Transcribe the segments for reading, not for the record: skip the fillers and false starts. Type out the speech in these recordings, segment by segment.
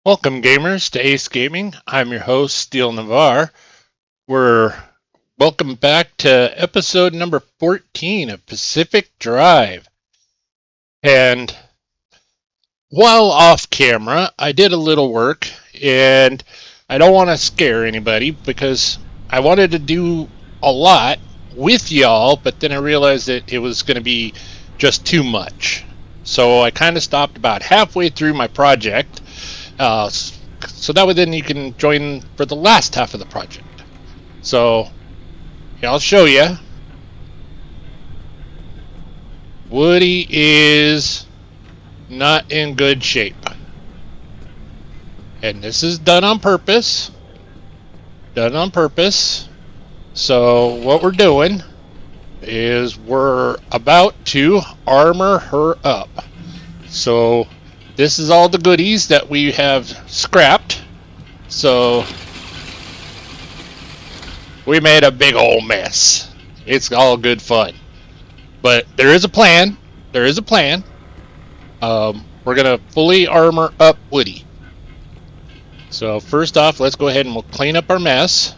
Welcome, gamers, to Ace Gaming. I'm your host, Steel Navarre. We're welcome back to episode number 14 of Pacific Drive. And while off camera, I did a little work, and I don't want to scare anybody because I wanted to do a lot with y'all, but then I realized that it was going to be just too much. So I kind of stopped about halfway through my project. So that way then you can join for the last half of the project. So yeah, I'll show you. Woody is not in good shape. And this is done on purpose. Done on purpose. So what we're doing is we're about to armor her up. So this is all the goodies that we have scrapped. So we made a big old mess. It's all good fun. But there is a plan. There is a plan. We're going to fully armor up Woody. So first off, let's go ahead and we'll clean up our mess.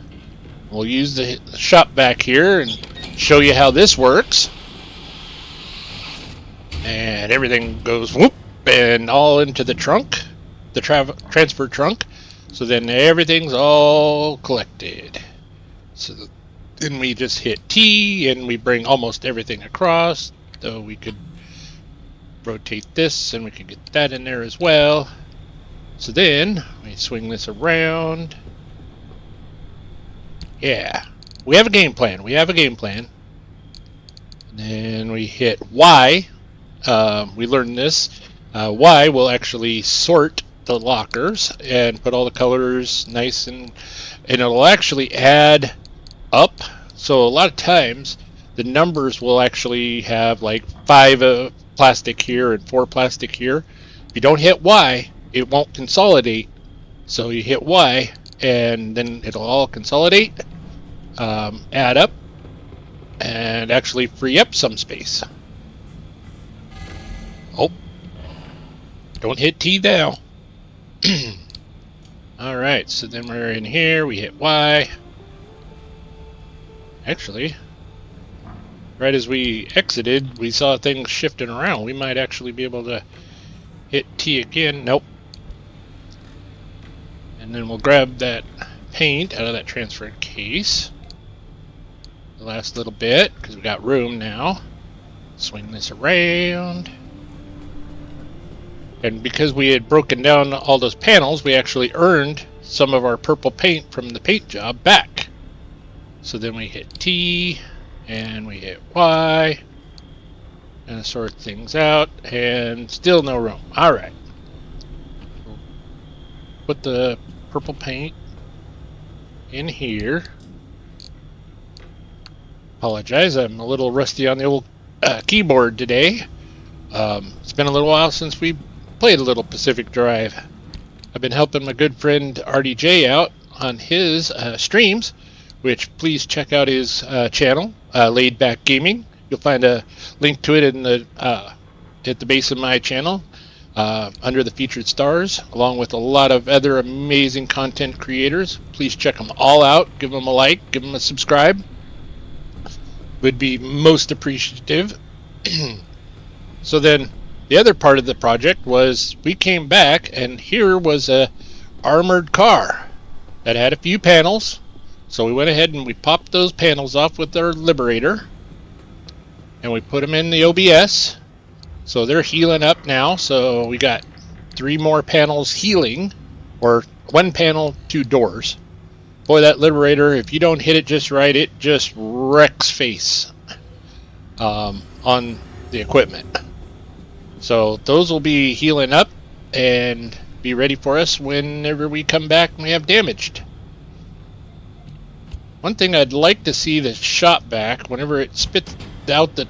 We'll use the shop back here and show you how this works. And everything goes whoop and all into the trunk, the transfer trunk. So then everything's all collected. So then we just hit T and we bring almost everything across. So we could rotate this and we can get that in there as well. So then we swing this around. Yeah, we have a game plan. We have a game plan. And then we hit Y. We learned this. Y will actually sort the lockers and put all the colors nice and it'll actually add up. So a lot of times the numbers will actually have like 5 plastic here and 4 plastic here. If you don't hit Y, it won't consolidate. So you hit Y and then it'll all consolidate, add up, and actually free up some space. Oh, don't hit T now. Alright, so then we're in here, we hit Y. Actually, right as we exited, we saw things shifting around. We might actually be able to hit T again. Nope. And then we'll grab that paint out of that transfer case. The last little bit, because we got room now. Swing this around. And because we had broken down all those panels, we actually earned some of our purple paint from the paint job back. So then we hit T, and we hit Y, and sort things out, and still no room. Alright. Put the purple paint in here. Apologize, I'm a little rusty on the old keyboard today. It's been a little while since we played a little Pacific Drive. I've been helping my good friend RDJ out on his streams, which please check out his channel, Laid Back Gaming. You'll find a link to it in the at the base of my channel, under the featured stars, along with a lot of other amazing content creators. Please check them all out. Give them a like, give them a subscribe. Would be most appreciative. So then the other part of the project was we came back and here was a armored car that had a few panels. So we went ahead and we popped those panels off with our Liberator and we put them in the OBS. So they're healing up now. So we got 3 more panels healing, or 1 panel, 2 doors. Boy, that Liberator, if you don't hit it just right, it just wrecks face on the equipment. So those will be healing up and be ready for us whenever we come back and we have damaged. One thing I'd like to see the shop back, whenever it spits out the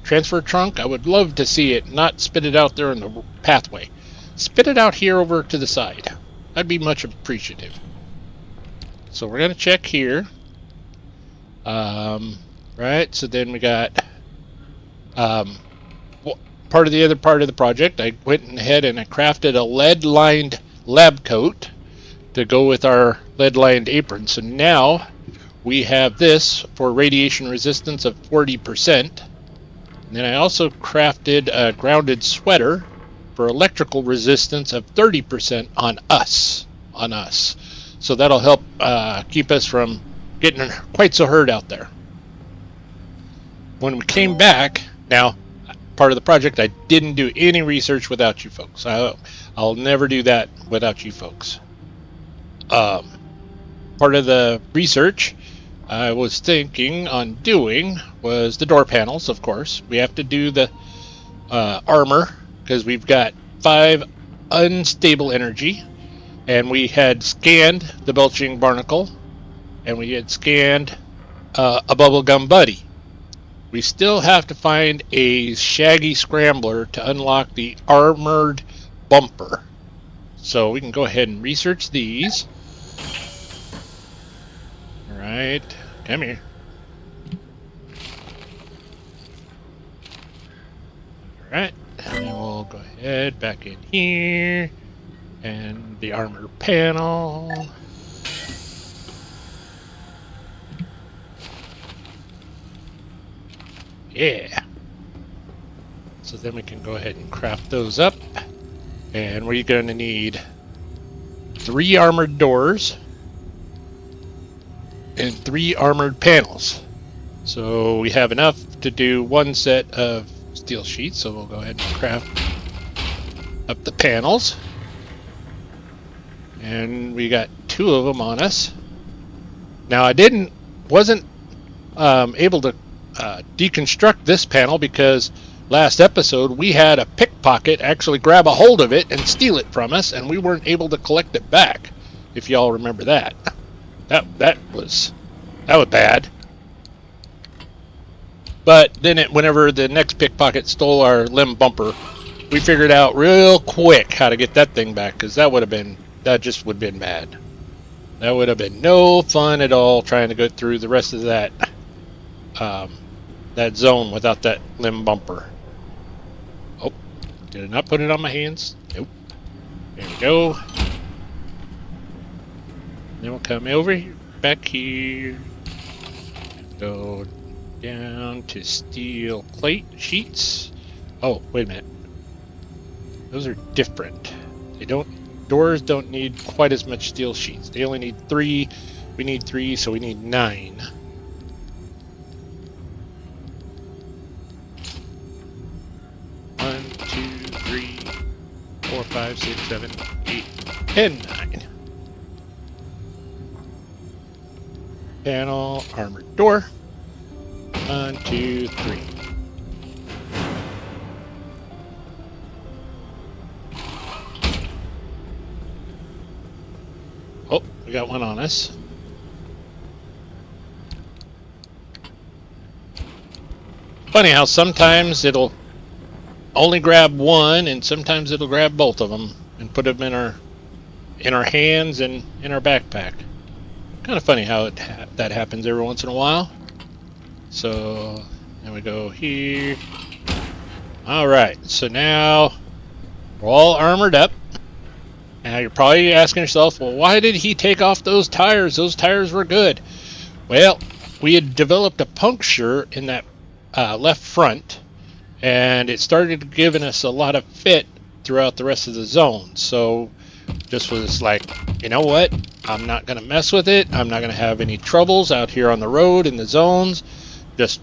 transfer trunk, I would love to see it not spit it out there in the pathway. Spit it out here over to the side. I'd be much appreciative. So we're going to check here. Right, so then we got part of the other part of the project, I went ahead and I crafted a lead-lined lab coat to go with our lead-lined apron. So now we have this for radiation resistance of 40%. And then I also crafted a grounded sweater for electrical resistance of 30% on us. So that'll help keep us from getting quite so hurt out there. When we came back, now part of the project, I didn't do any research without you folks. I'll never do that without you folks. Part of the research I was thinking on doing was the door panels, of course. We have to do the armor because we've got 5 unstable energy, and we had scanned the belching barnacle, and we had scanned a bubblegum buddy. We still have to find a shaggy scrambler to unlock the armored bumper. So we can go ahead and research these. Alright, come here. Alright, and then we'll go ahead back in here. And the armor panel. Yeah. So then we can go ahead and craft those up. And we're going to need 3 armored doors and 3 armored panels. So we have enough to do 1 set of steel sheets. So we'll go ahead and craft up the panels. And we got 2 of them on us. Now I wasn't able to deconstruct this panel because last episode we had a pickpocket actually grab a hold of it and steal it from us, and we weren't able to collect it back. If y'all remember that, that was bad. But then whenever the next pickpocket stole our limb bumper, we figured out real quick how to get that thing back, because that just would have been bad. That would have been no fun at all trying to go through the rest of that that zone without that limb bumper. Oh, did I not put it on my hands? Nope. There we go. Then we'll come over here, back here. Go down to steel plate sheets. Oh, wait a minute. Those are different. Doors don't need quite as much steel sheets. They only need 3. We need 3, so we need 9. 1, 2, 3, 4, 5, 6, 7, 8, and 9. Panel, armored door. 1, 2, 3. Oh, we got one on us. Funny how sometimes it'll only grab one, and sometimes it'll grab both of them and put them in our hands and in our backpack. Kind of funny how that happens every once in a while. So then we go here. All right, so now we're all armored up. Now you're probably asking yourself, well, why did he take off those tires? Those tires were good. Well, we had developed a puncture in that left front, and it started giving us a lot of fit throughout the rest of the zone. So just was like, you know what? I'm not going to mess with it. I'm not going to have any troubles out here on the road in the zones. Just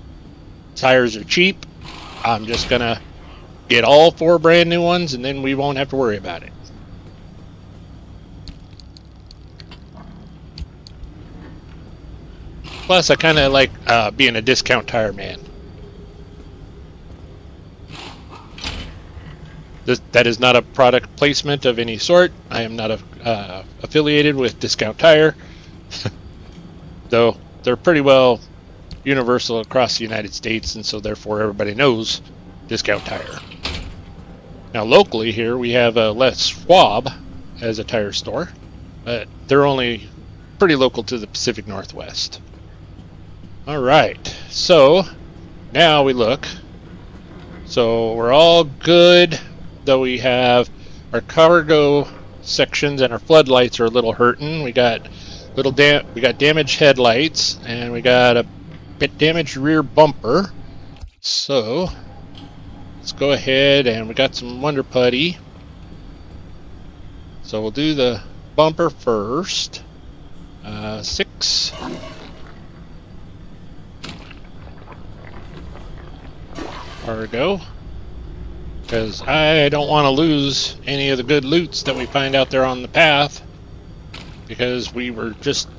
tires are cheap. I'm just going to get all 4 brand new ones, and then we won't have to worry about it. Plus, I kind of like being a discount tire man. That is not a product placement of any sort. I am not affiliated with Discount Tire, though they're pretty well universal across the United States, and so therefore everybody knows Discount Tire. Now locally here we have Les Schwab as a tire store, but they're only pretty local to the Pacific Northwest. Alright, so now we look. So we're all good, though we have our cargo sections and our floodlights are a little hurting. We got damaged headlights and we got a bit damaged rear bumper. So let's go ahead, and we got some Wonder Putty. So we'll do the bumper first. 6. Cargo. Because I don't want to lose any of the good loots that we find out there on the path. Because we were just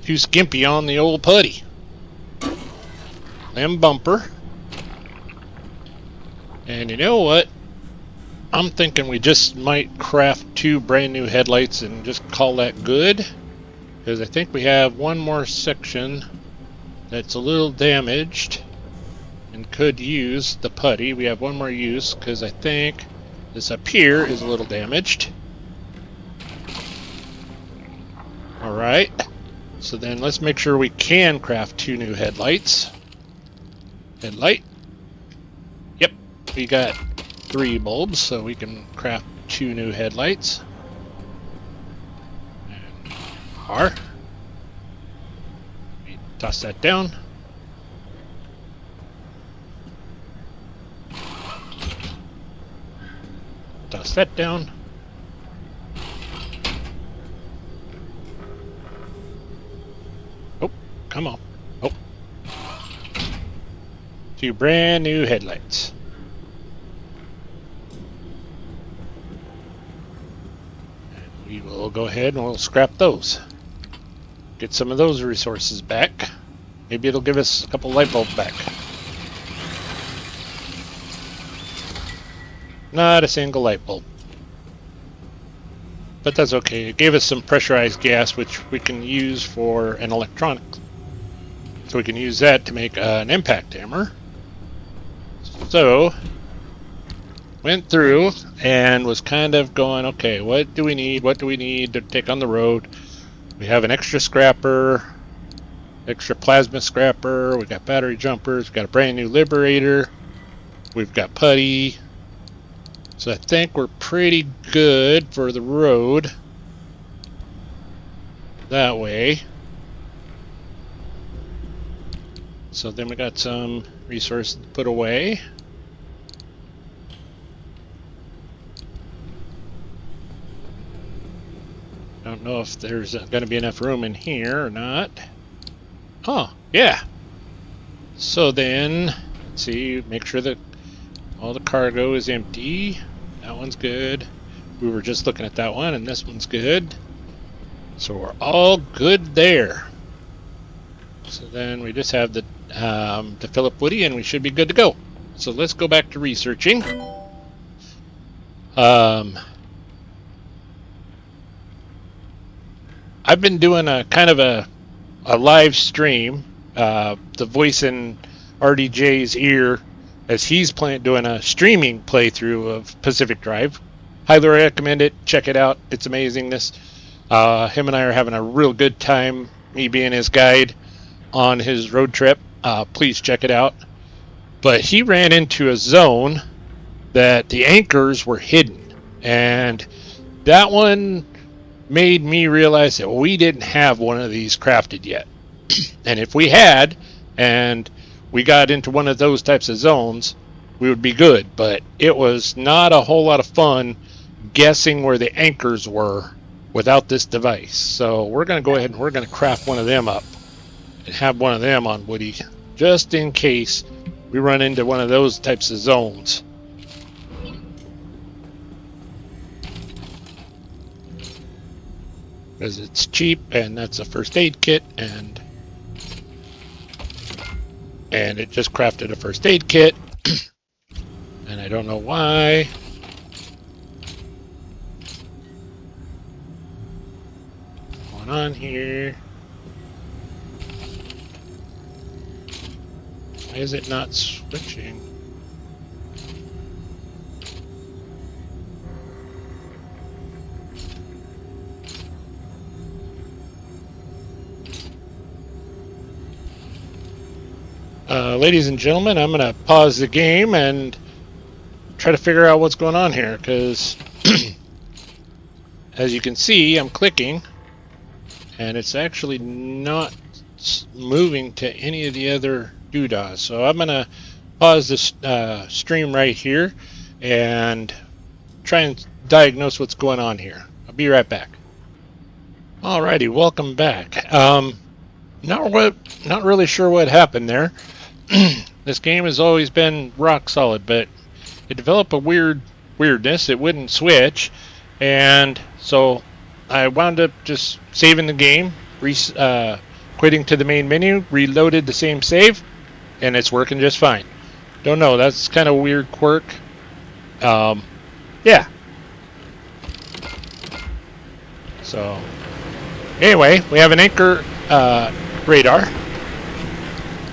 too skimpy on the old putty. Then bumper. And you know what? I'm thinking we just might craft 2 brand new headlights and just call that good. Because I think we have one more section that's a little damaged and could use the putty. We have one more use because I think this up here is a little damaged. Alright, so then let's make sure we can craft 2 new headlights. Headlight. Yep, we got 3 bulbs, so we can craft 2 new headlights. And R. Toss that down. Toss that down. Oh, come on. Oh. 2 brand new headlights. And we will go ahead and we'll scrap those. Get some of those resources back. Maybe it'll give us a couple light bulbs back. Not a single light bulb. But that's okay. It gave us some pressurized gas, which we can use for an electronic. So we can use that to make an impact hammer. So, went through and was kind of going, okay, what do we need? What do we need to take on the road? We have an extra scrapper, extra plasma scrapper, we got battery jumpers, we got a brand new liberator, we've got putty. So I think we're pretty good for the road that way. So then we got some resources to put away. Don't know if there's going to be enough room in here or not. Oh, yeah. So then, let's see, make sure that all the cargo is empty. That one's good. We were just looking at that one, and this one's good. So we're all good there. So then we just have the to fill up Woody, and we should be good to go. So let's go back to researching. I've been doing a kind of a live stream, the voice in RDJ's ear, as he's doing a streaming playthrough of Pacific Drive. Highly recommend it. Check it out. It's amazing. Him and I are having a real good time, me being his guide on his road trip. Please check it out. But he ran into a zone that the anchors were hidden, and that one made me realize that we didn't have one of these crafted yet. And if we had, and we got into one of those types of zones, we would be good. But it was not a whole lot of fun guessing where the anchors were without this device. So we're going to go ahead and we're going to craft one of them up and have one of them on Woody, just in case we run into one of those types of zones. Because it's cheap, and that's a first aid kit, and it just crafted a first aid kit. And I don't know why. What's going on here? Why is it not switching? Ladies and gentlemen, I'm going to pause the game and try to figure out what's going on here, because as you can see, I'm clicking, and it's actually not moving to any of the other doodahs. So I'm going to pause this stream right here and try and diagnose what's going on here. I'll be right back. Alrighty, welcome back. Not really sure what happened there. This game has always been rock solid, but it developed a weirdness. It wouldn't switch, and so I wound up just saving the game, quitting to the main menu, reloaded the same save, and it's working just fine. Don't know. That's kind of a weird quirk. Yeah. So anyway, we have an anchor radar.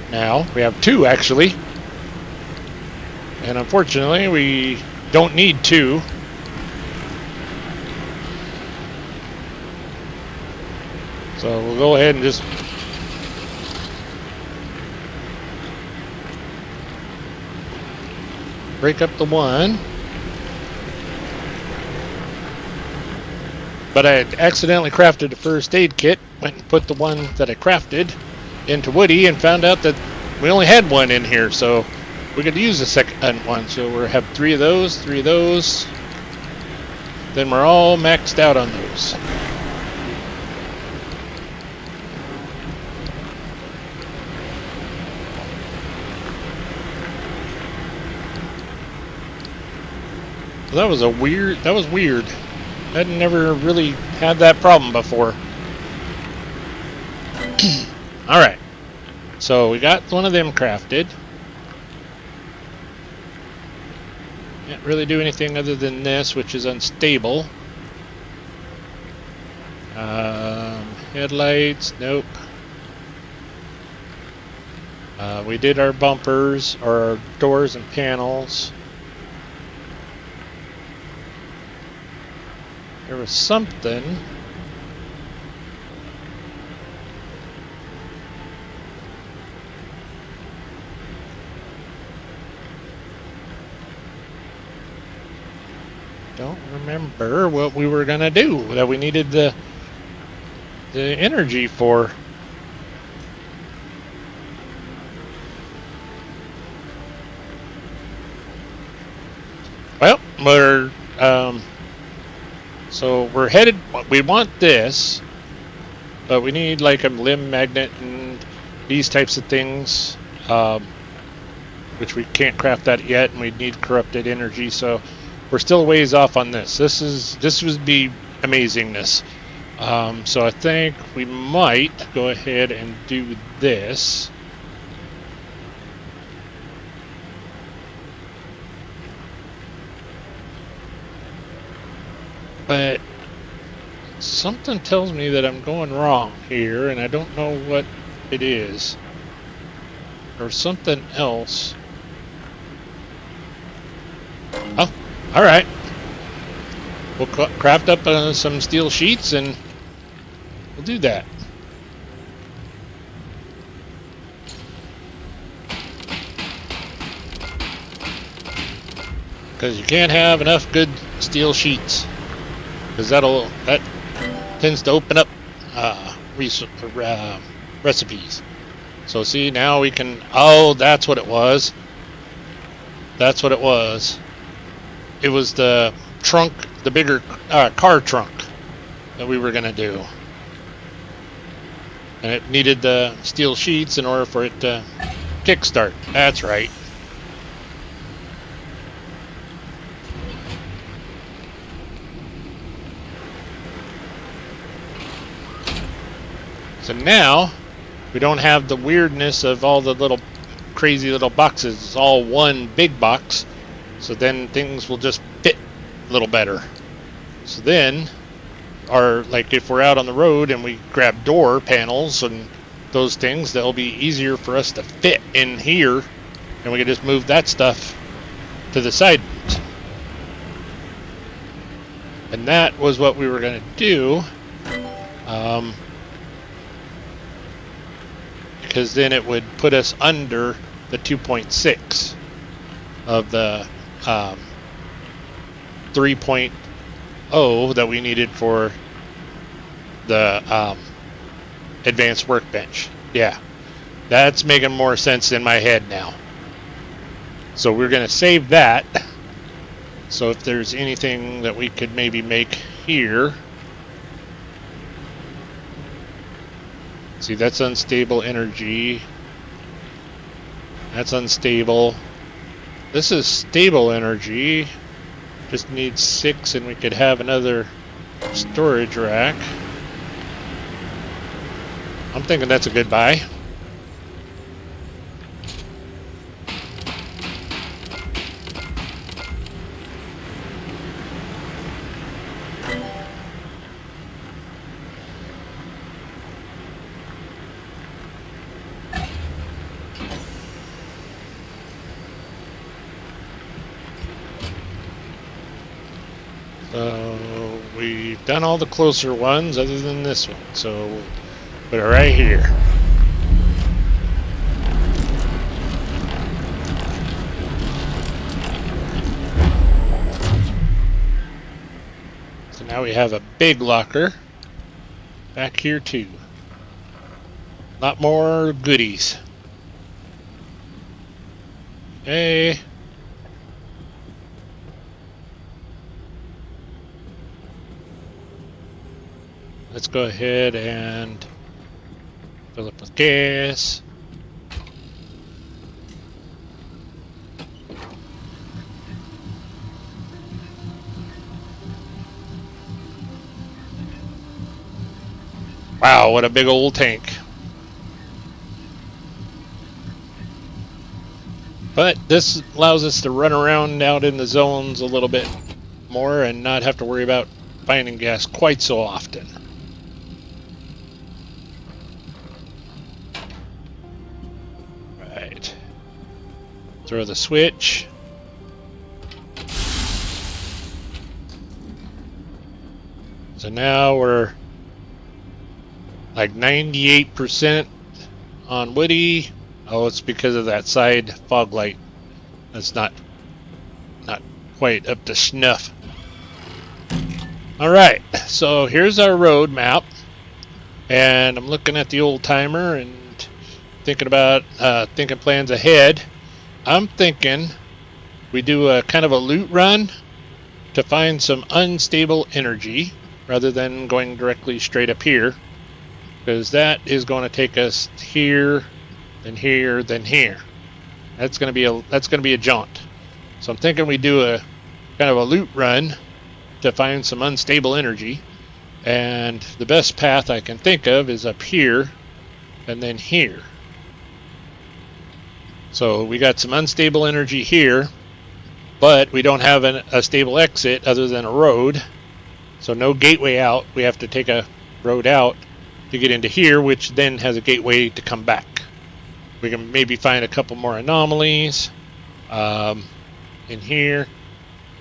Now we have two actually, and unfortunately we don't need two. So we'll go ahead and just break up the one. But I accidentally crafted a first aid kit, went and put the one that I crafted into Woody and found out that we only had one in here, so we could use the second one. So we'll have three of those, then we're all maxed out on those. So that was weird. I'd never really had that problem before. Alright, so we got one of them crafted. Can't really do anything other than this, which is unstable. Headlights, nope. We did our bumpers, or our doors and panels. There was something. Don't remember what we were gonna do that we needed the energy for. Well, so we're headed. We want this, but we need like a limb magnet and these types of things, which we can't craft that yet, and we need corrupted energy. So we're still a ways off on this. This would be amazingness. So I think we might go ahead and do this. But something tells me that I'm going wrong here, and I don't know what it is. Or something else. Oh, alright. We'll craft up some steel sheets, and we'll do that. Because you can't have enough good steel sheets. Because that tends to open up recipes. So see, now we can. Oh, that's what it was. That's what it was. It was the trunk, the bigger car trunk that we were gonna do, and it needed the steel sheets in order for it to kickstart. That's right. So now we don't have the weirdness of all the little crazy little boxes. It's all one big box. So then things will just fit a little better. So then, like if we're out on the road and we grab door panels and those things, that'll be easier for us to fit in here, and we can just move that stuff to the side. And that was what we were going to do. Because then it would put us under the 2.6 of the 3.0 that we needed for the advanced workbench. Yeah, that's making more sense in my head now. So we're going to save that. So if there's anything that we could maybe make here. See, that's unstable energy. That's unstable. This is stable energy. Just needs 6 and we could have another storage rack. I'm thinking that's a good buy. So we've done all the closer ones other than this one. So we'll put it right here. So now we have a big locker back here too. A lot more goodies. Hey. Let's go ahead and fill up with gas. Wow, what a big old tank. But this allows us to run around out in the zones a little bit more and not have to worry about finding gas quite so often. Right. Throw the switch. So now we're like 98% on Woody. Oh, it's because of that side fog light. That's not quite up to snuff. All right, so here's our road map, and I'm looking at the old timer and thinking about thinking plans ahead. I'm thinking we do a kind of a loot run to find some unstable energy rather than going directly straight up here, because that is going to take us here, then here, then here. That's going to be a jaunt. So I'm thinking we do a kind of a loot run to find some unstable energy, and the best path I can think of is up here and then here. So we got some unstable energy here, but we don't have a stable exit other than a road. So no gateway out. We have to take a road out to get into here, which then has a gateway to come back. We can maybe find a couple more anomalies in here,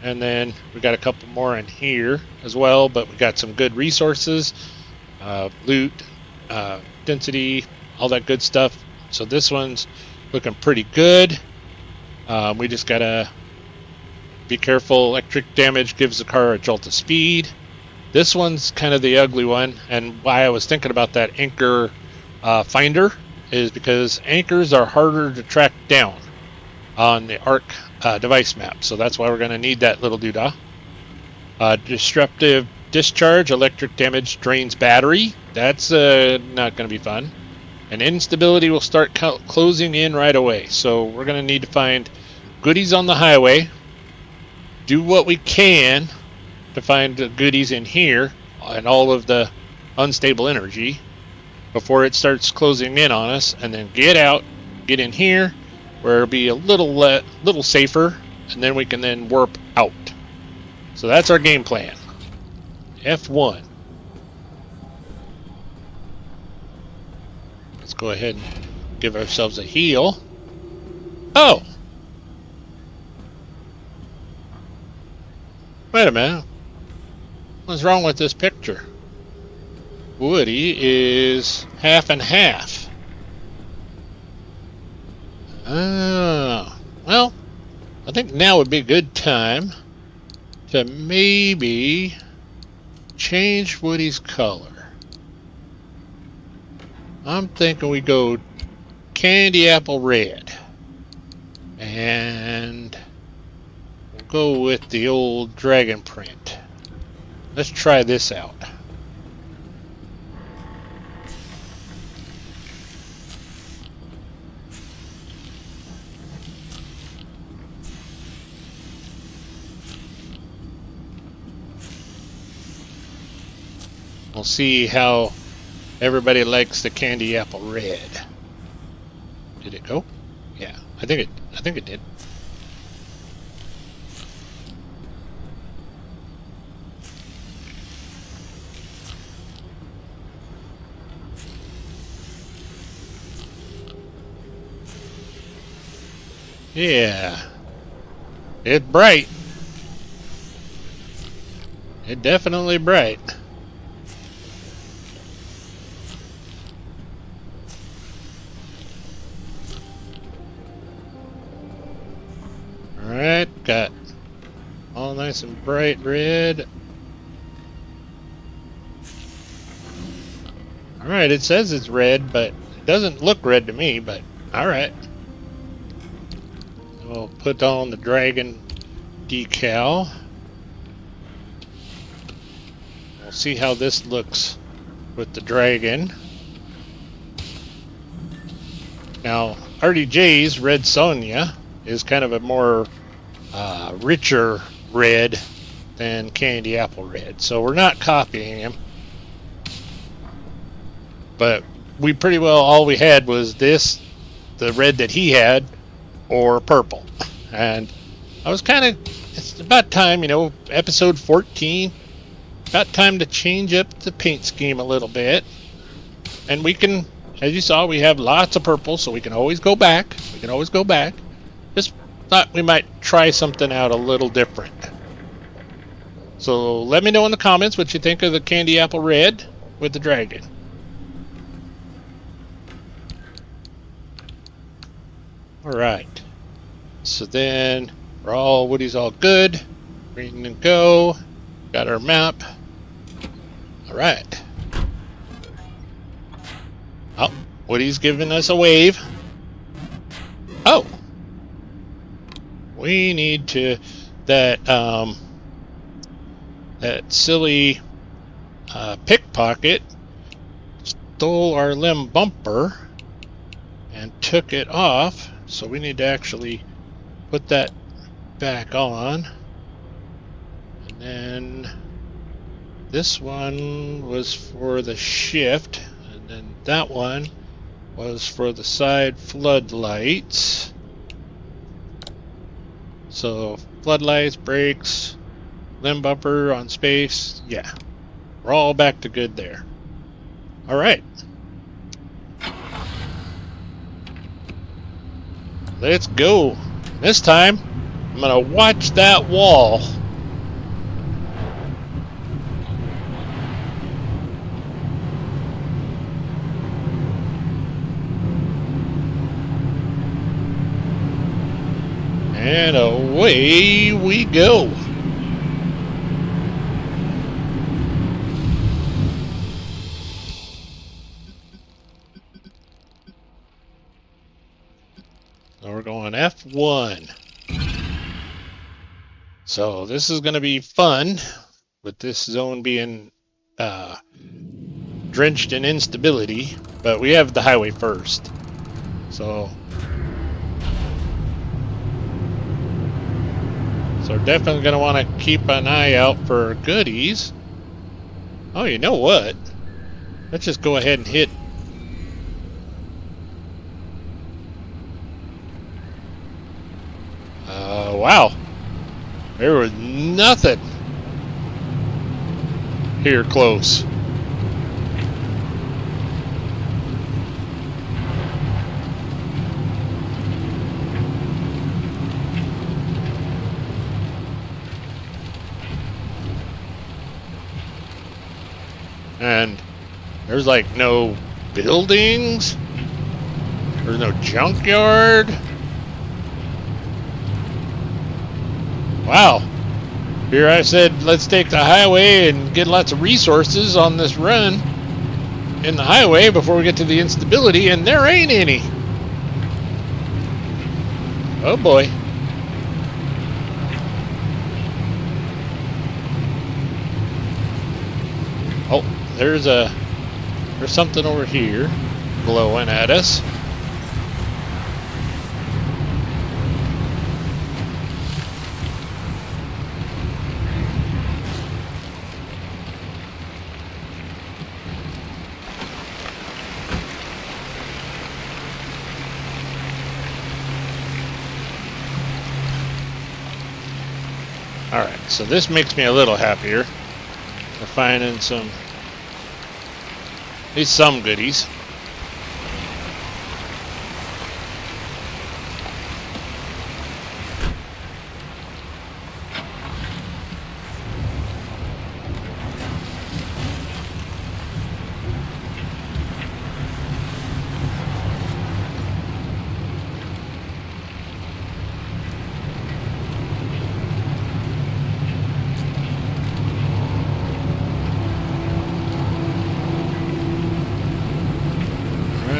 and then we got a couple more in here as well, but we got some good resources, loot, density, all that good stuff. So this one's looking pretty good. We just gotta be careful. Electric damage gives the car a jolt of speed. This one's kind of the ugly one, and why I was thinking about that anchor finder is because anchors are harder to track down on the ARC device map. So that's why we're going to need that little doodah. Disruptive discharge, electric damage drains battery. That's not going to be fun. And instability will start closing in right away. So we're going to need to find goodies on the highway, do what we can to find the goodies in here and all of the unstable energy before it starts closing in on us, and then get out, get in here where it'll be a little safer, and then we can then warp out. So that's our game plan. F1. Let's go ahead and give ourselves a heal. Oh! Wait a minute. What's wrong with this picture? Woody is half and half. Well, I think now would be a good time to maybe change Woody's color. I'm thinking we go candy apple red. And we'll go with the old dragon print. Let's try this out. We'll see how everybody likes the candy apple red. Did it go? Yeah, I think it did. Yeah. It's bright. It's definitely bright. Alright, got all nice and bright red. Alright, it says it's red, but it doesn't look red to me, but alright. We'll put on the dragon decal. We'll see how this looks with the dragon. Now, RDJ's Red Sonja is kind of a more richer red than Candy Apple Red. So we're not copying him. But we pretty well, all we had was this, the red that he had, or purple. And I was kind of, it's about time, you know, episode 14, about time to change up the paint scheme a little bit. And we can, as you saw, we have lots of purple, so we can always go back. We can always go back. Just thought we might try something out a little different. So let me know in the comments what you think of the Candy Apple Red with the dragon. Alright. So then Woody's all good. Ready to go. Got our map. Alright. Oh, Woody's giving us a wave. Oh. We need to that silly pickpocket stole our limb bumper and took it off, so we need to actually put that back on. And then this one was for the shift, and then that one was for the side floodlights. So floodlights, brakes, limb bumper on space, yeah, we're all back to good there. All right, let's go. This time I'm gonna watch that wall. And away we go. So we're going F1. So this is going to be fun, with this zone being drenched in instability. But we have the highway first. So we're definitely going to want to keep an eye out for goodies. Oh, you know what? Let's just go ahead and hit. Wow. There was nothing here close. And there's like no buildings. There's no junkyard. Wow. Here I said, let's take the highway and get lots of resources on this run in the highway before we get to the instability, and there ain't any. Oh boy. Oh, there's something over here blowing at us. Alright, so this makes me a little happier. We're finding at least some goodies.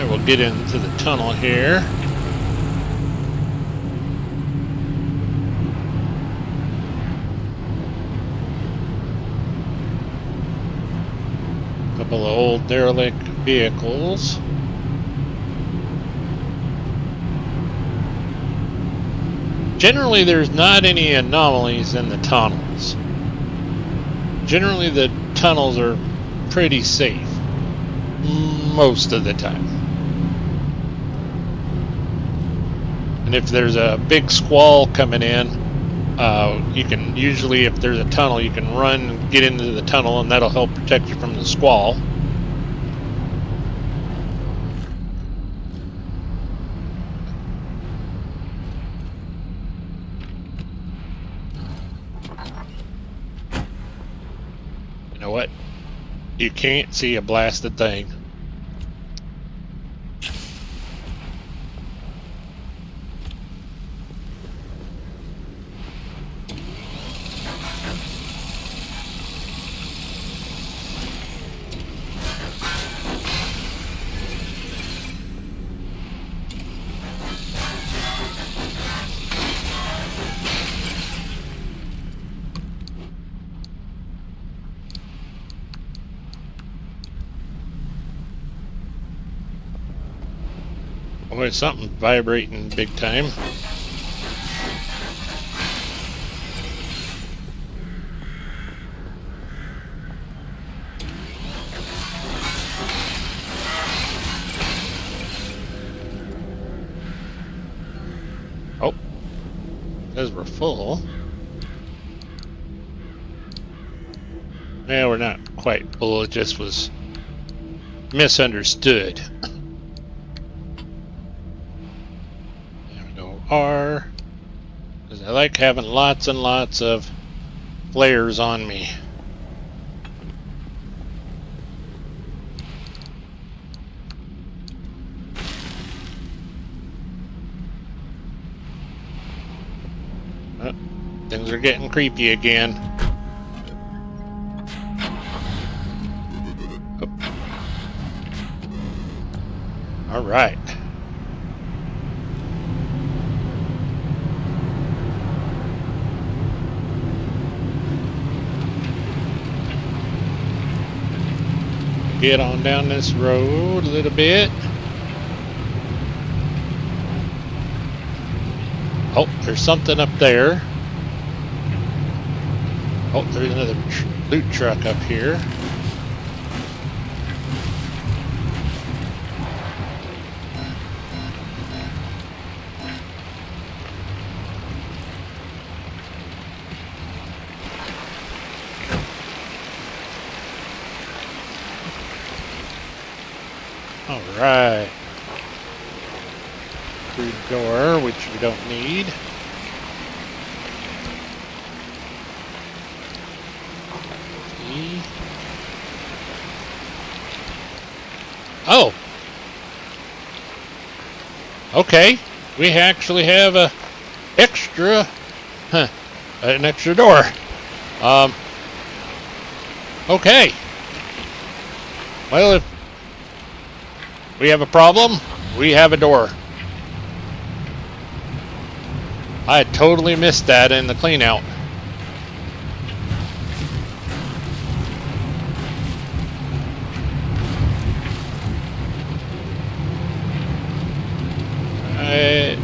We'll get into the tunnel here. A couple of old derelict vehicles. Generally, there's not any anomalies in the tunnels. Generally, the tunnels are pretty safe. Most of the time. And if there's a big squall coming in, you can usually, if there's a tunnel, you can run and get into the tunnel, and that'll help protect you from the squall. You know what? You can't see a blasted thing. Boy, something vibrating big time. Oh, says we're full. Yeah, we're not quite full. It just was misunderstood. R, because I like having lots and lots of flares on me. Things are getting creepy again. Oh. All right. Get on down this road a little bit. Oh, there's something up there. Oh, there's another loot truck up here. All right. Through the door, which we don't need. Oh. Okay. We actually have a extra an extra door. Okay. Well, if we have a problem, we have a door. I had totally missed that in the clean out. Alright.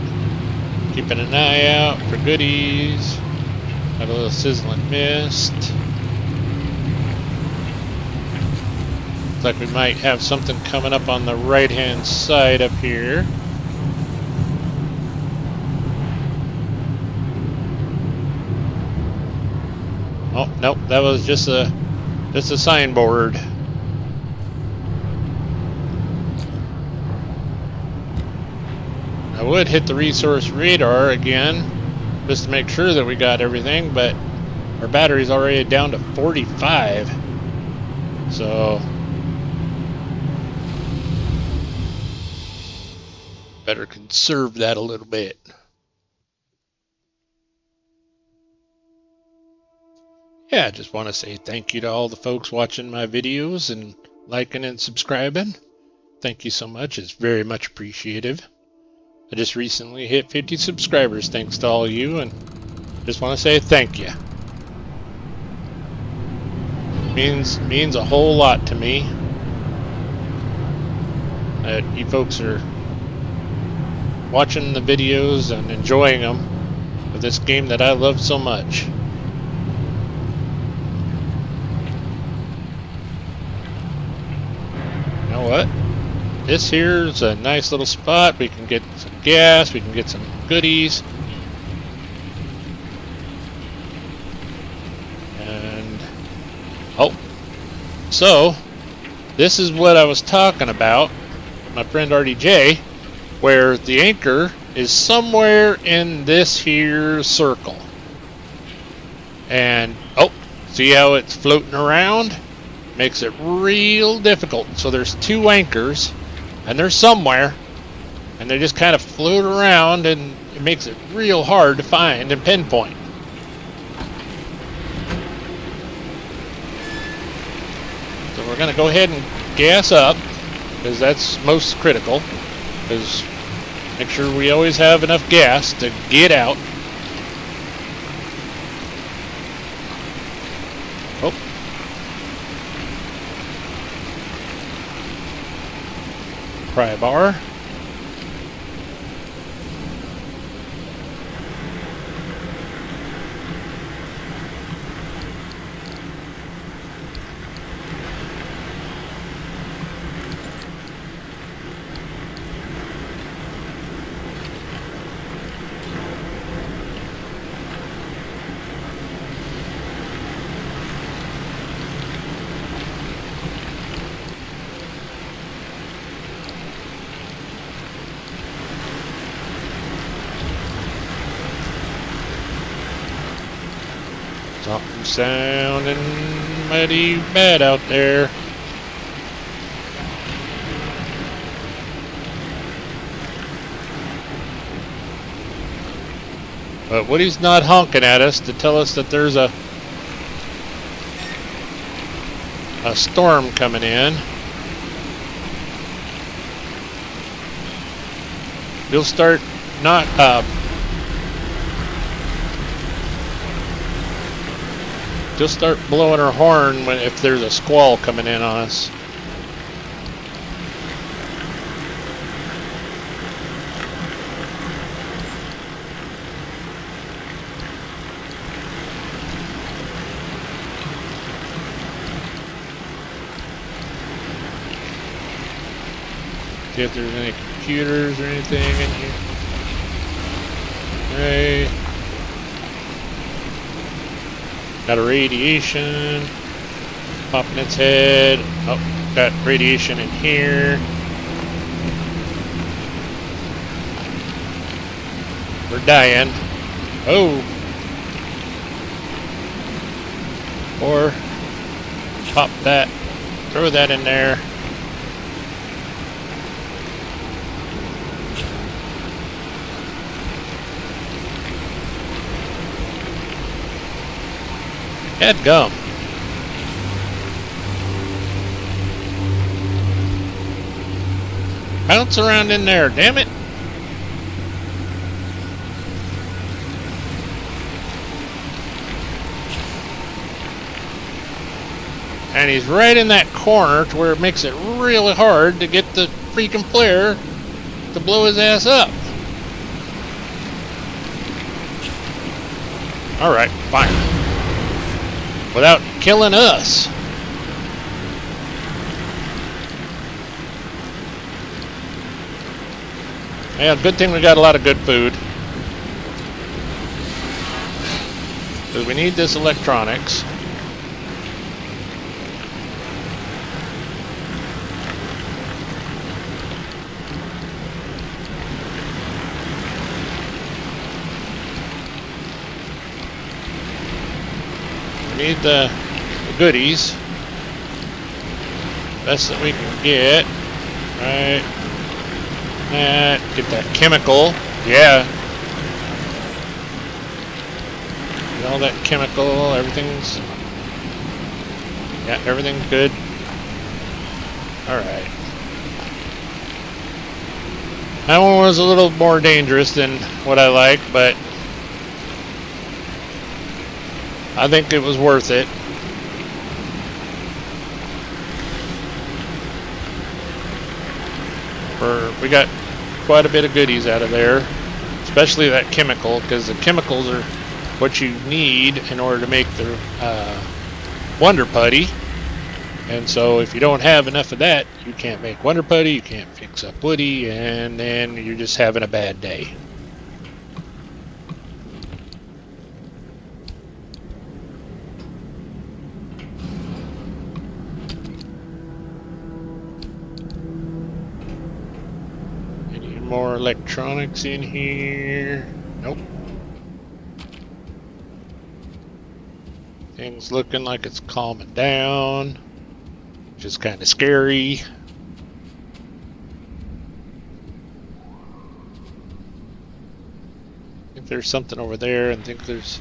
Keeping an eye out for goodies. Got a little sizzling mist. Looks like we might have something coming up on the right-hand side up here. Oh, nope, that was just a signboard. I would hit the resource radar again, just to make sure that we got everything, but our battery's already down to 45. So better conserve that a little bit. Yeah, I just want to say thank you to all the folks watching my videos and liking and subscribing. Thank you so much. It's very much appreciated. I just recently hit 50 subscribers thanks to all of you, and just want to say thank you. Means a whole lot to me that you folks are watching the videos and enjoying them of this game that I love so much. You know what? This here's a nice little spot. We can get some gas, we can get some goodies. And oh, so this is what I was talking about, my friend RDJ, where the anchor is somewhere in this here circle. And oh, see how it's floating around? Makes it real difficult. So there's two anchors, and they're somewhere, and they just kind of float around, and it makes it real hard to find and pinpoint. So we're going to go ahead and gas up, because that's most critical, because make sure we always have enough gas to get out. Oh. Pry bar. Something sounding mighty bad out there. But Woody's not honking at us to tell us that there's a storm coming in. He'll start not she'll start blowing her horn if there's a squall coming in on us. See if there's any computers or anything in here. Right. Got a radiation popping its head. Oh, got radiation in here. We're dying. Oh. Or pop that. Throw that in there. Dadgum. Bounce around in there, damn it. And he's right in that corner to where it makes it really hard to get the freaking flare to blow his ass up. Alright, fine. Without killing us. Yeah, good thing we got a lot of good food. Because we need this electronics. We need the goodies. Best that we can get. Right. Get that chemical. Yeah. Get all that chemical. Everything's... Yeah, everything's good. Alright. That one was a little more dangerous than what I like, but I think it was worth it. We got quite a bit of goodies out of there, especially that chemical, because the chemicals are what you need in order to make the Wonder Putty. And so if you don't have enough of that, you can't make Wonder Putty, you can't fix up Woody, and then you're just having a bad day. More electronics in here. Nope. Things looking like it's calming down, which is kind of scary. I think there's something over there, and I think there's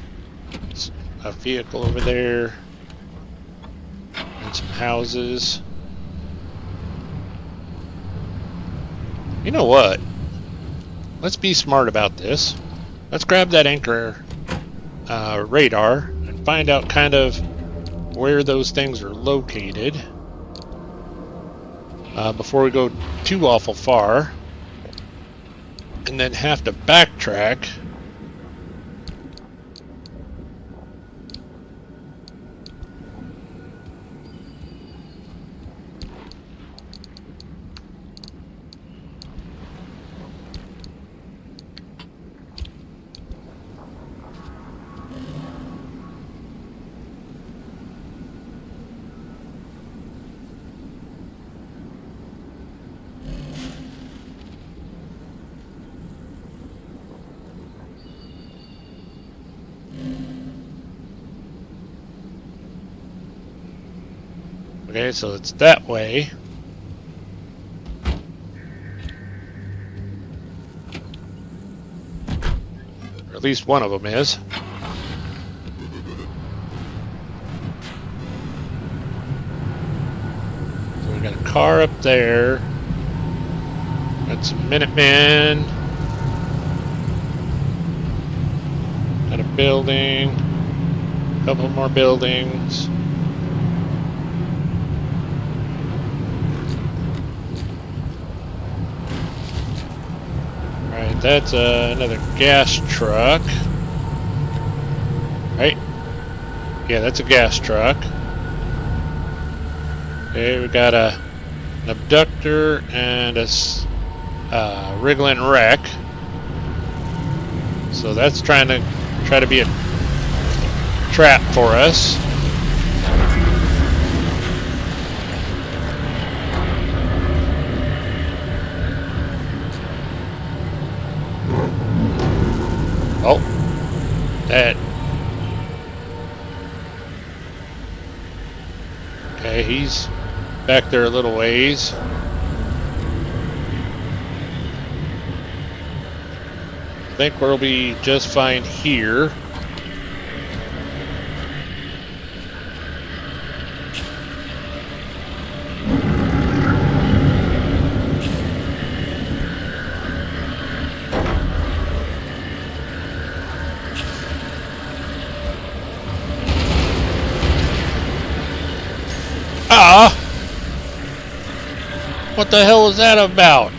a vehicle over there, and some houses. You know what? Let's be smart about this. Let's grab that anchor radar and find out kind of where those things are located before we go too awful far and then have to backtrack. Okay, so it's that way. Or at least one of them is. So we got a car up there. Got some Minutemen. Got a building. A couple more buildings. That's another gas truck. Right? Yeah, that's a gas truck. Okay, we got an abductor and a wriggling wreck. So that's try to be a trap for us. Oh, that. Okay, he's back there a little ways. I think we'll be just fine here. Ah! What the hell was that about?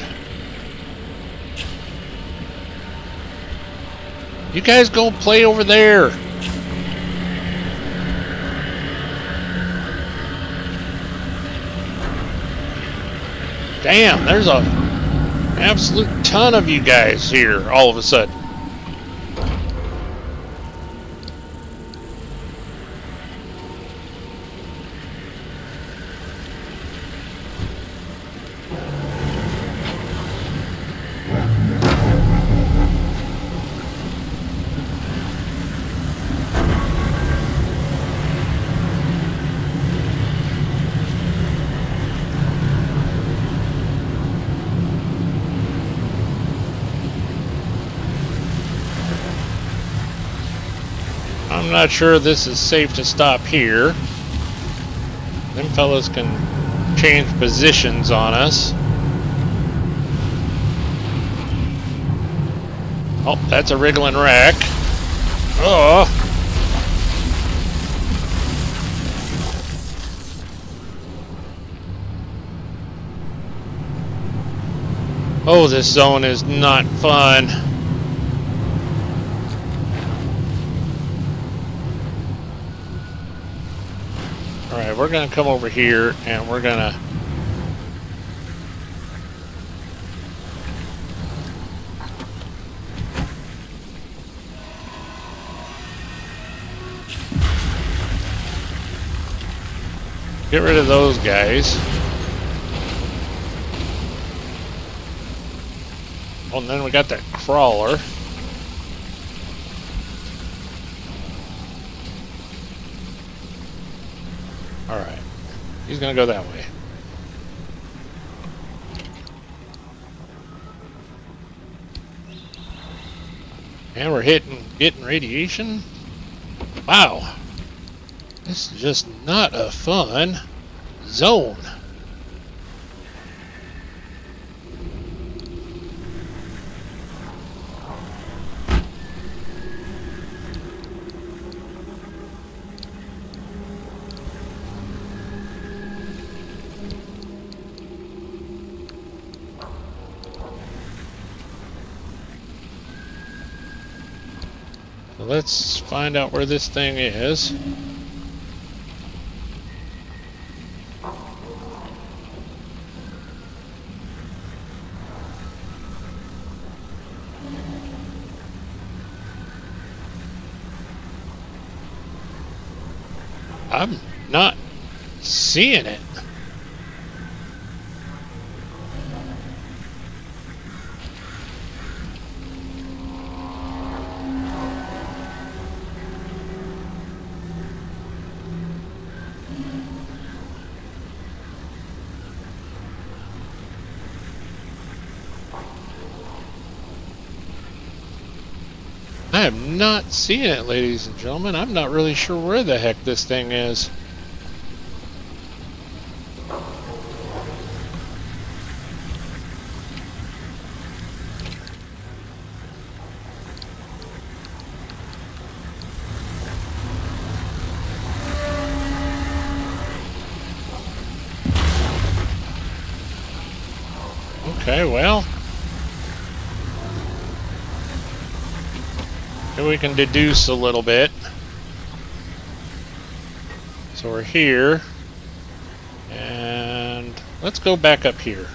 You guys go play over there. Damn, there's a absolute ton of you guys here all of a sudden. I'm not sure this is safe to stop here. Them fellas can change positions on us. Oh, that's a wriggling wreck. Oh! Oh, this zone is not fun. Alright, we're gonna come over here and we're gonna get rid of those guys. Oh, and then we got that crawler. Alright. He's gonna go that way. And we're getting radiation. Wow. This is just not a fun zone. So let's find out where this thing is. I'm not seeing it. I am not seeing it, ladies and gentlemen. I'm not really sure where the heck this thing is. Okay, well, maybe we can deduce a little bit. So we're here, and let's go back up here.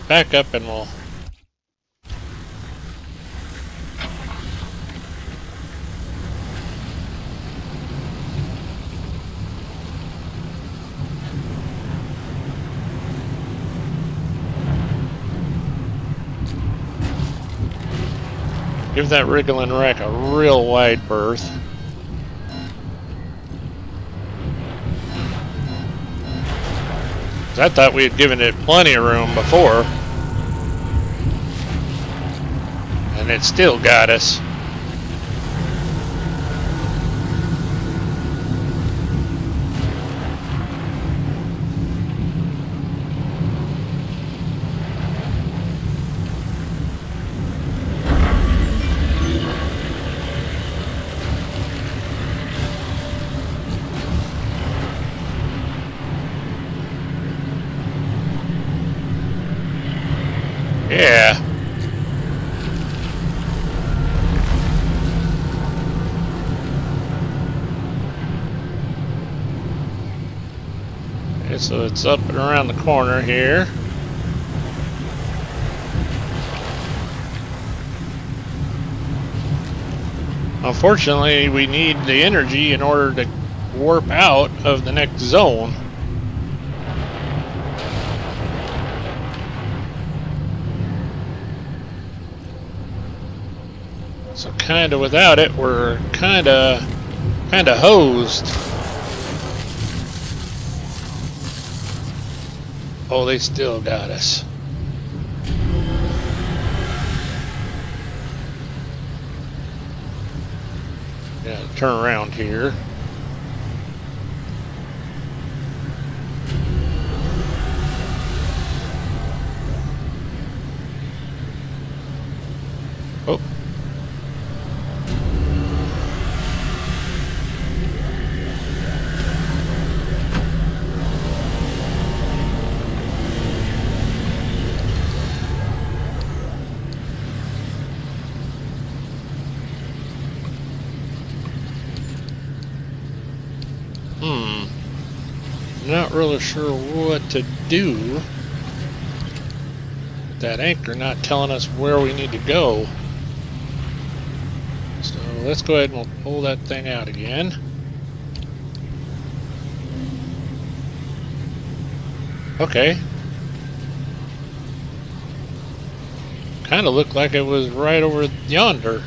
Back up and we'll... give that wriggling wreck a real wide berth. I thought we had given it plenty of room before. And it still got us. Yeah. Okay, so it's up and around the corner here. Unfortunately, we need the energy in order to warp out of the next zone. So kinda without it, we're kinda hosed. Oh, they still got us. Gotta turn around here. Oh. Not really sure what to do with that anchor not telling us where we need to go. So let's go ahead and we'll pull that thing out again. Okay. Kind of looked like it was right over yonder.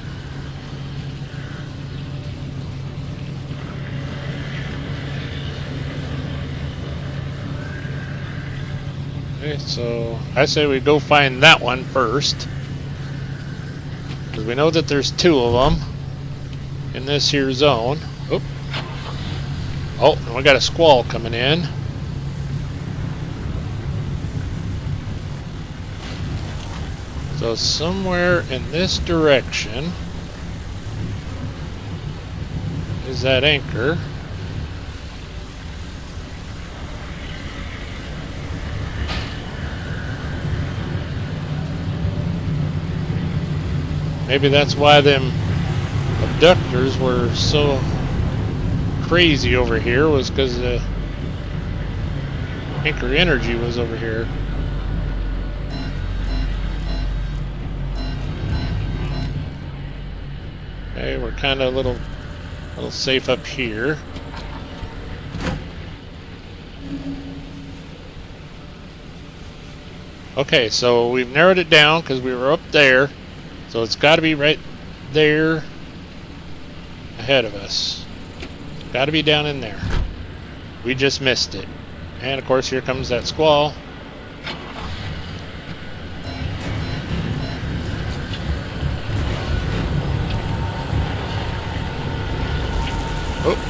Okay, so I say we go find that one first, because we know that there's two of them in this here zone. Oh, and we got a squall coming in. So somewhere in this direction is that anchor. Maybe that's why them abductors were so crazy over here, was because the anchor energy was over here. Okay, we're kind of a little safe up here. Okay, so we've narrowed it down because we were up there. So it's got to be right there ahead of us. Got to be down in there. We just missed it. And of course, here comes that squall. Oh.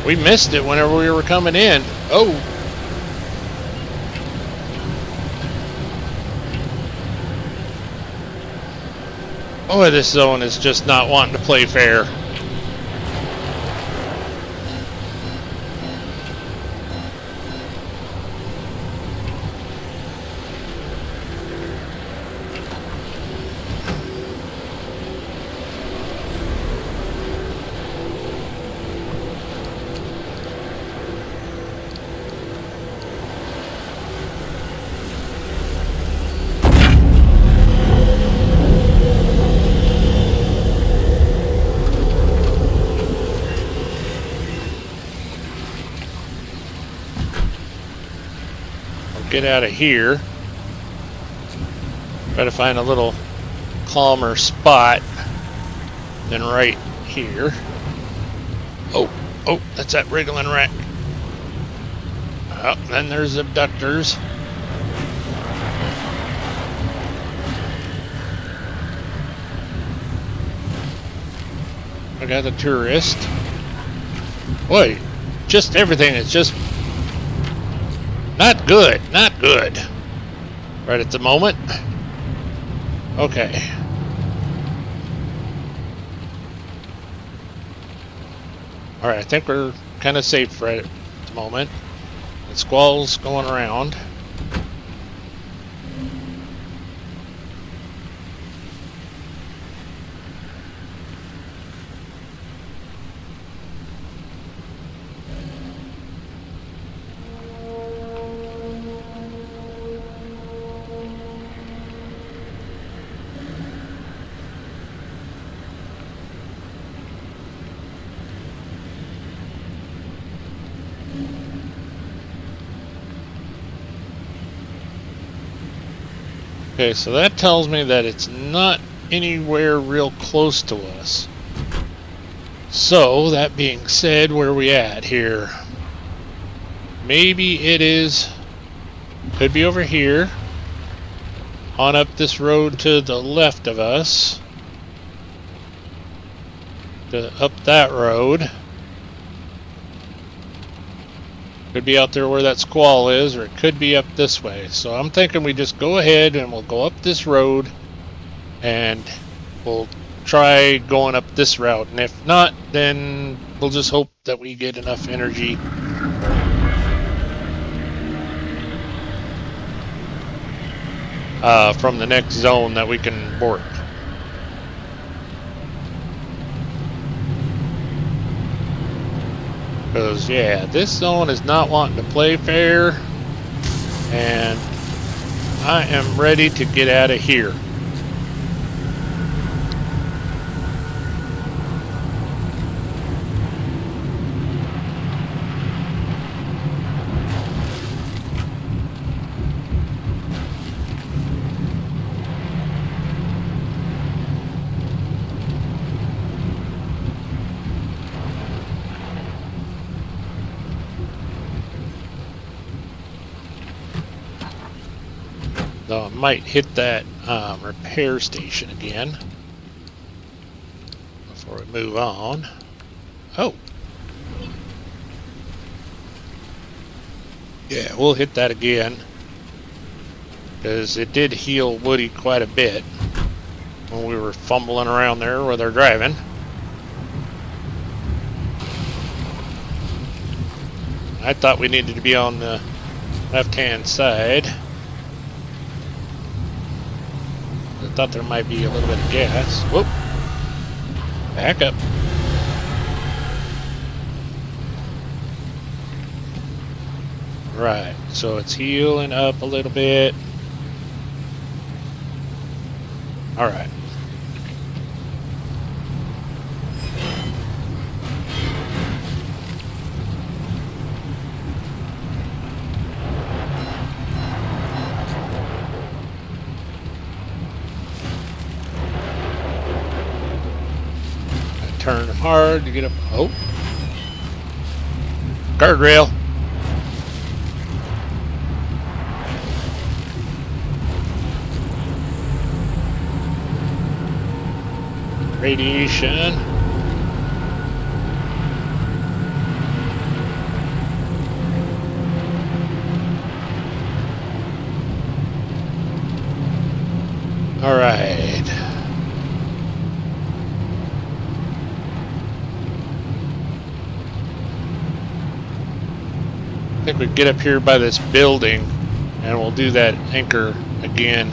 We missed it whenever we were coming in. Oh! Boy, this zone is just not wanting to play fair. Get out of here. Try to find a little calmer spot than right here. Oh, that's that wriggling wreck. Oh, then there's abductors. I got the tourist. Boy, just everything is just Not good, not good. Right at the moment. Okay. Alright, I think we're kind of safe right at the moment. The squall's going around. Okay, so that tells me that it's not anywhere real close to us. So, that being said, where are we at here? Maybe it is... Could be over here. On up this road to the left of us. Up that road. Could be out there where that squall is, or it could be up this way. So I'm thinking we just go ahead and we'll go up this road and we'll try going up this route. And if not, then we'll just hope that we get enough energy from the next zone that we can board. Because, yeah, this zone is not wanting to play fair, and I am ready to get out of here. Though I might hit that repair station again before we move on. Oh. Yeah, we'll hit that again. Because it did heal Woody quite a bit when we were fumbling around there with our driving. I thought we needed to be on the left-hand side. I thought there might be a little bit of gas. Whoop. Back up. Right, so it's healing up a little bit. Alright. Turn hard to get up. Oh. Guardrail. Radiation. All right. I think we get up here by this building and we'll do that anchor again.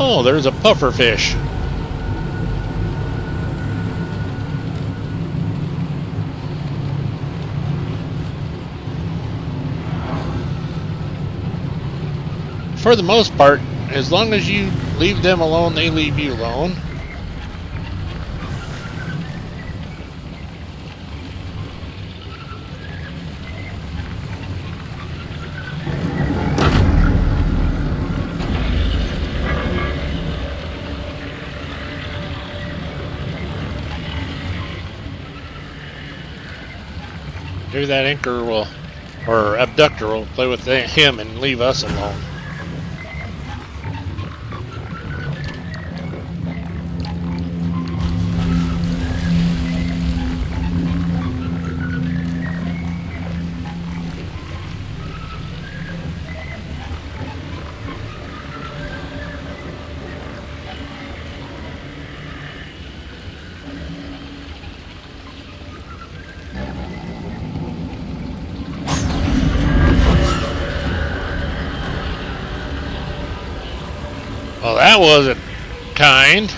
Oh, there's a puffer fish. For the most part, as long as you leave them alone, they leave you alone. Maybe that anchor will, or abductor will play with him and leave us alone. that wasn't kind.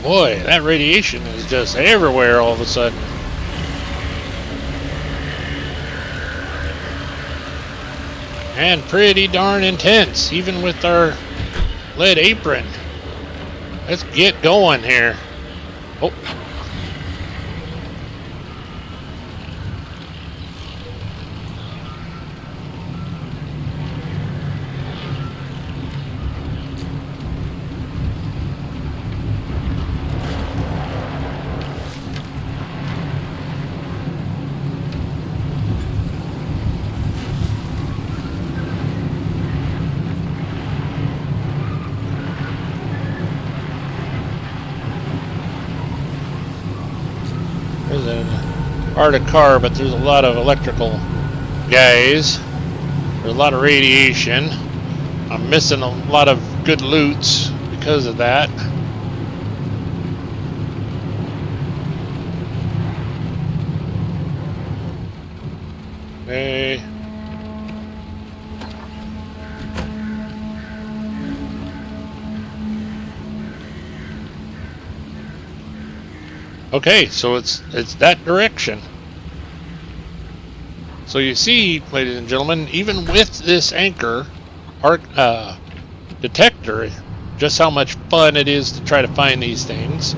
Boy, that radiation is just everywhere all of a sudden. And pretty darn intense, even with our lead apron. Let's get going here. Oh. There's an Arctic car, but there's a lot of electrical guys. There's a lot of radiation. I'm missing a lot of good loots because of that. Okay. Okay, so it's that direction. So you see, ladies and gentlemen, even with this anchor detector, just how much fun it is to try to find these things,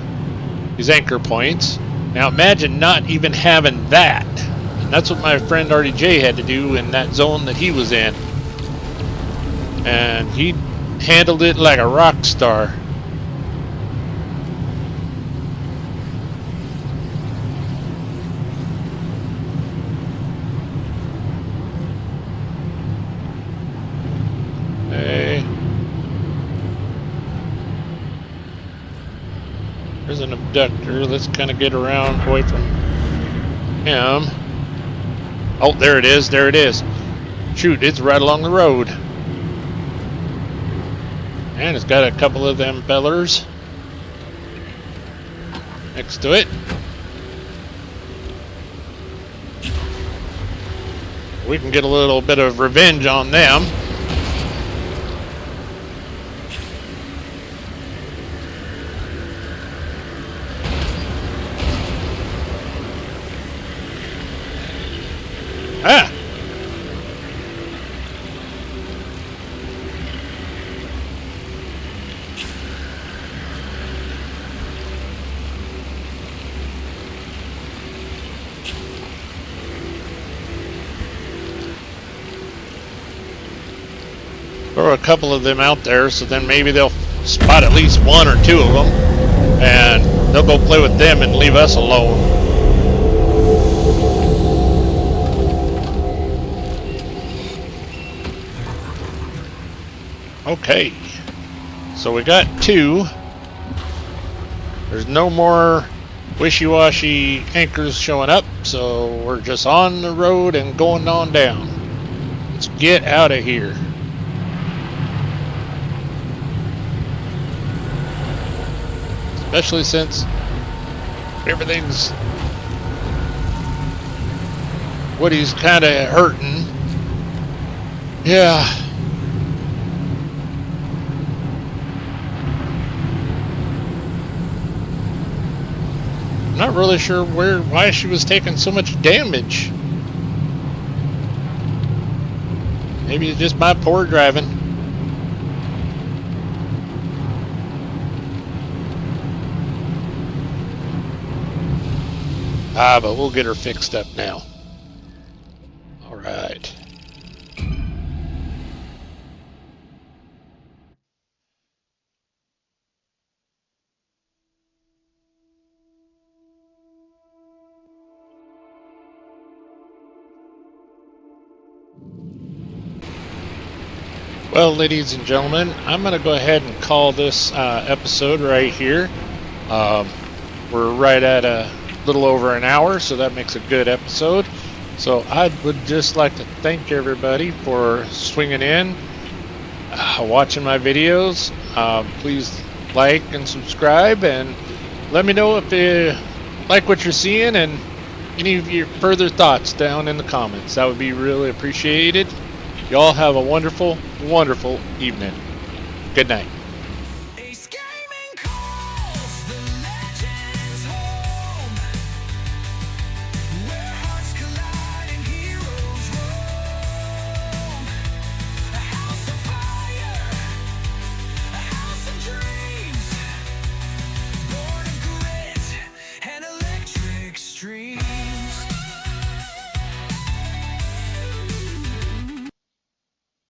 these anchor points. Now imagine not even having that. And that's what my friend RDJ had to do in that zone that he was in. And he handled it like a rock star. There's an abductor. Let's kind of get around away from him. Oh, there it is. There it is. Shoot, it's right along the road. And it's got a couple of them fellers next to it. We can get a little bit of revenge on them. Ah! Throw a couple of them out there, so then maybe they'll spot at least one or two of them, and they'll go play with them and leave us alone. Okay, so we got two. There's no more wishy-washy anchors showing up, so we're just on the road and going on down. Let's get out of here. Especially since everything's... Woody's kind of hurting. Yeah. Not really sure why she was taking so much damage. Maybe it's just my poor driving. But we'll get her fixed up now. All right. Well, ladies and gentlemen, I'm going to go ahead and call this episode right here. We're right at a little over an hour, so that makes a good episode. So I would just like to thank everybody for swinging in, watching my videos. Please like and subscribe, and let me know if you like what you're seeing and any of your further thoughts down in the comments. That would be really appreciated. Y'all have a wonderful, wonderful evening. Good night.